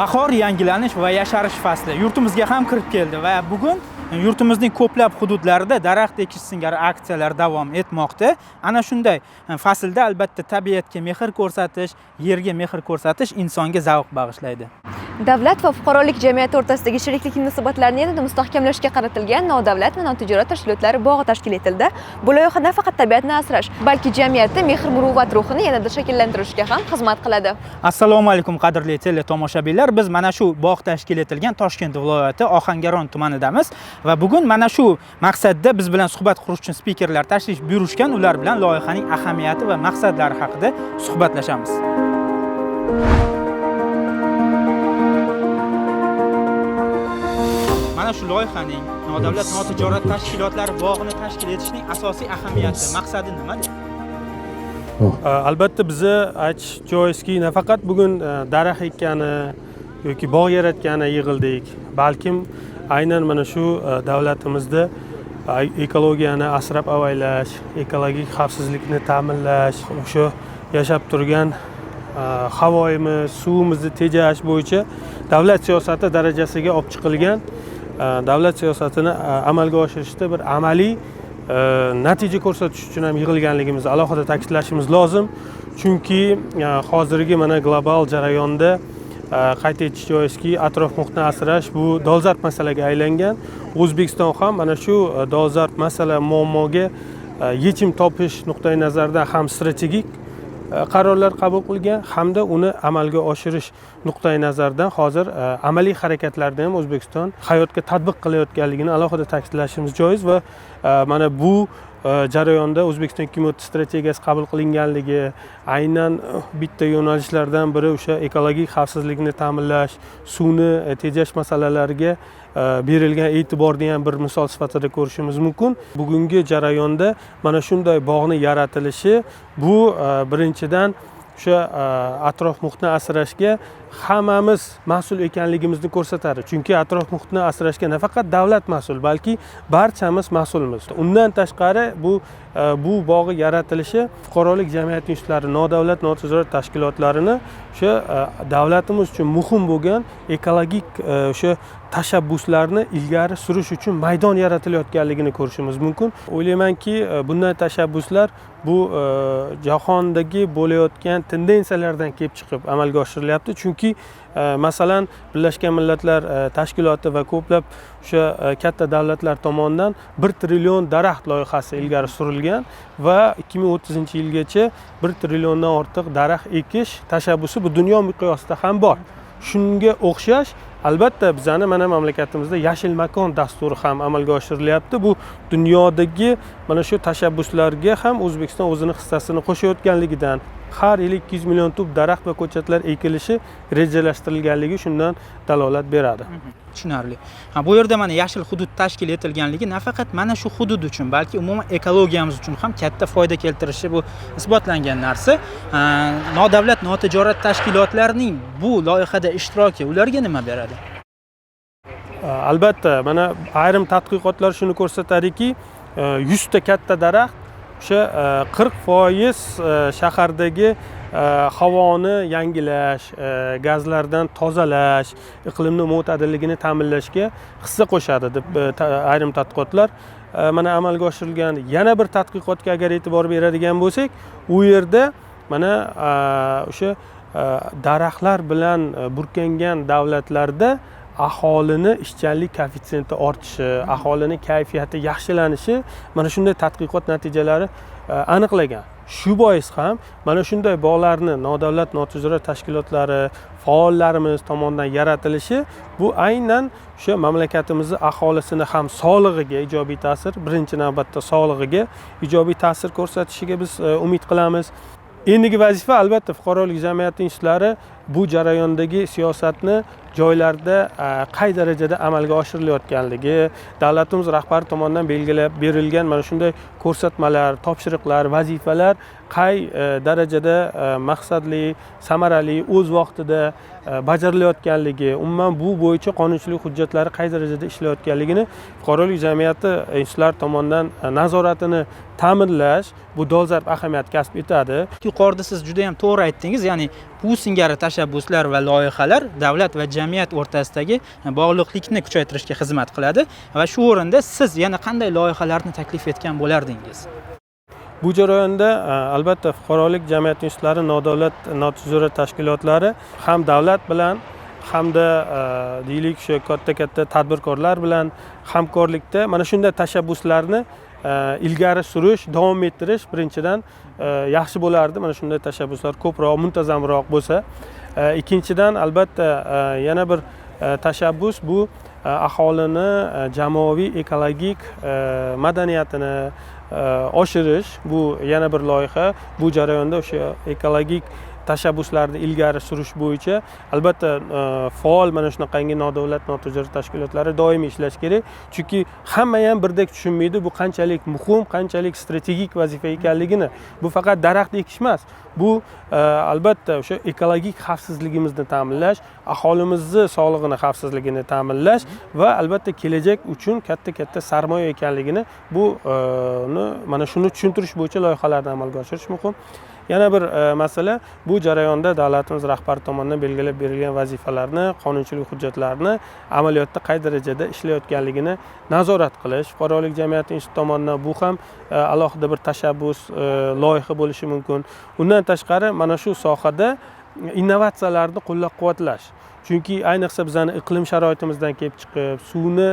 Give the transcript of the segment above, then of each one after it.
Bahor yangilanish va yasharish fasli yurtimizga ham kirib keldi va bugun yurtimizning ko'plab hududlarida daraxt ekish singari aksiyalar davom etmoqda. Ana shunday faslda albatta tabiatga mehr ko'rsatish, yerga mehr ko'rsatish insonga zavq bag'ishlaydi. Davlat va fuqarolik jamiyati o'rtasidagi sheriklik munosabatlarini yanada mustahkamlashga qaratilgan nodavlat va notijorat tashkilotlar bog'i tashkil etildi. Bu loyiha nafaqat tabiatni asrash, balki jamiyatda mehr-muruvvat ruhini yanada shakllantirishga ham xizmat qiladi. Assalomu alaykum qadrli teletomoshabinlar. Biz mana shu bog' tashkil etilgan Toshkent viloyati Ohangaron tumanidamiz va bugun mana shu maqsadda biz bilan suhbat qurish uchun spikerlar tashrif buyurishgan, ular bilan loyihaning ahamiyati va maqsadlari haqida suhbatlashamiz. Mana shu loyihaning nodavlat notijorat tashkilotlari bog'ini tashkil etishning asosiy ahamiyati, maqsadi nimada? Albatta bizni aytish joizki, nafaqat bugun daraxt ekkani yoki bog' yaratgani yig'ildik, balkim aynan mana shu davlatimizda ekologiyani asrab-avaylash, ekologik xavfsizlikni ta'minlash, o'sha yashab turgan havoyimiz, suvimizni tejash bo'yicha davlat siyosati darajasiga olib chiqilgan davlat siyosatini amalga oshirishda bir amaliy natija ko'rsatish uchun ham yig'ilganligimizni alohida ta'kidlashimiz lozim. Chunki hozirgi mana global jarayonda qayd etish joizki, atrof muhitni asrash bu dolzarb masalaga aylangan. O'zbekiston ham mana shu dolzarb masala muammoga yechim topish nuqtai nazaridan ham strategik qarorlar qabul qilgan hamda uni amalga oshirish nuqtai nazaridan hozir amaliy harakatlarni ham O'zbekiston hayotga tatbiq qilayotganligini alohida ta'kidlashimiz joiz va mana bu jarayonda O'zbekiston 2030 strategiyasi qabul qilinganligi aynan bitta yo'nalishlardan biri o'sha ekologik xavfsizlikni ta'minlash, suvni tejash masalalariga berilgan e'tiborni ham bir misol sifatida ko'rishimiz mumkin. Bugungi jarayonda mana shunday bog'ni yaratilishi bu birinchidan o'sha atrof muhitni asrashga hammamiz mas'ul ekanligimizni ko'rsatadi. Chunki atrof muhitni asrashga nafaqat davlat mas'ul, balki barchamiz mas'ulmiz. Undan tashqari bu bog'i yaratilishi fuqarolik jamiyat institutlari, nodavlat notijorat tashkilotlarini o'sha davlatimiz uchun muhim bo'lgan ekologik o'sha tashabbuslarni ilgari surish uchun maydon yaratilayotganligini ko'rishimiz mumkin. O'ylaymanki, bunday tashabbuslar bu jahondagi bo'layotgan tendensiyalardan kelib chiqib amalga oshirilyapti. Chunki masalan Birlashgan Millatlar tashkiloti va ko'plab o'sha katta davlatlar tomonidan 1 trillion daraxt loyihasi ilgari surilgan va 2030-yilgacha 1 trilliondan ortiq daraxt ekish tashabbusi bu dunyo miqyosida ham bor. Shunga o'xshash albatta bizani mana mamlakatimizda yashil makon dasturi ham amalga oshirilyapti. Bu dunyodagi mana shu tashabbuslarga ham O'zbekiston o'zining hissasini qo'shayotganligidan har yili 200 million tub daraxt va ko'chatlar ekilishi rejalashtirilganligi shundan dalolat beradi. Tushunarli. Bu yerda mana yashil hudud tashkil etilganligi nafaqat mana shu hudud uchun, balki umuman ekologiyamiz uchun ham katta foyda keltirishi bu isbotlangan narsa. Nodavlat notijorat tashkilotlarining bu loyihada ishtiroki ularga nima beradi? Albatta, mana ayrim tadqiqotlar shuni ko'rsatadiki, 100 ta katta daraxt o'sha 40% shahardagi havoni yangilash, gazlardan tozalash, iqlimni mo'tadilligini ta'minlashga hissa qo'shadi deb ayrim tadqiqotlar mana amalga oshirilgan. Yana bir tadqiqotga agar e'tibor beradigan bo'lsak, u yerda mana o'sha daraxtlar bilan burkangan davlatlarda aholini ishchanlik koeffitsiyenti ortishi, aholini kayfiyati yaxshilanishi mana shunday tadqiqot natijalari aniqlagan. Shu bois ham mana shunday bog'larni nodavlat notijorat tashkilotlari, faollarimiz tomonidan yaratilishi bu aynan o'sha mamlakatimizning aholisini ham sog'lig'iga ijobiy ta'sir, birinchi navbatda sog'lig'iga ijobiy ta'sir ko'rsatishiga biz umid qilamiz. Endigi vazifa albatta fuqarolik jamiyati institutlari bu jarayondagi siyosatni joylarda qay darajada amalga oshirilayotganligi, davlatimiz rahbari tomonidan belgilab berilgan mana shunday ko'rsatmalar, topshiriqlar, vazifalar qay darajada maqsadli, samarali, o'z vaqtida bajarilayotganligi, umuman bu bo'yicha qonunchilik hujjatlari qay darajada ishlayotganligini fuqarolik jamiyati institutlari tomonidan nazoratini ta'minlash bu dolzarb ahamiyat kasb etadi. Yuqorida siz juda ham to'g'ri aytdingiz, ya'ni bu singari tashabbuslar va loyihalar davlat va jamiyat o'rtasidagi bog'liqlikni kuchaytirishga xizmat qiladi va shu o'rinda siz yana qanday loyihalarni taklif etgan bo'lardingiz? Bu jarayonda albatta fuqarolik jamiyat institutlari, nodavlat notijorat tashkilotlari ham davlat bilan hamda deylik shu katta tadbirkorlar bilan hamkorlikda mana shunday tashabbuslarni ilgari surish, davom ettirish birinchidan yaxshi bo'lardi. Mana shunday tashabbuslar ko'proq, muntazamroq bo'lsa. Ikkinchidan albatta yana bir tashabbus bu aholini jamoaviy ekologik madaniyatini oshirish. Bu yana bir loyiha. Bu jarayonda o'sha ekologik tashabbuslarni ilgari surish bo'yicha albatta faol mana shunaqangi nodavlat notijorat tashkilotlari doimiy ishlash kerak. Chunki hamma ham birdek tushunmaydi bu qanchalik muhim, qanchalik strategik vazifa ekanligini. Bu faqat daraxt ekish emas. Bu albatta o'sha ekologik xavfsizligimizni ta'minlash, aholimizni sog'lig'ini xavfsizligini ta'minlash va albatta kelajak uchun katta sarmoya ekanligini bu mana shuni tushuntirish bo'yicha loyihalarni amalga oshirish muhim. Yana bir masala bu jarayonda davlatimiz rahbari tomonidan belgilab berilgan vazifalarni, qonunchilik hujjatlarini amaliyotda qay darajada ishlayotganligini nazorat qilish. Fuqarolik jamiyati instituti tomonidan bu ham alohida bir tashabbus, loyiha bo'lishi mumkin. Undan tashqari mana shu sohada innovatsiyalarni qo'llab-quvvatlash. Chunki ayniqsa bizning iqlim sharoitimizdan kelib chiqib, suvni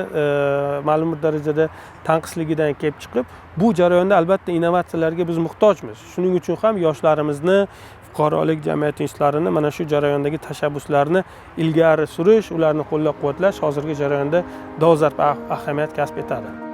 ma'lum bir darajada tanqisligidan kelib chiqib, bu jarayonda albatta innovatsiyalarga biz muhtojmiz. Shuning uchun ham yoshlarimizni, fuqarolik jamiyati institutlarini mana shu jarayondagi tashabbuslarni ilgari surish, ularni qo'llab-quvvatlash hozirgi jarayonda dolzarb ahamiyat kasb etadi.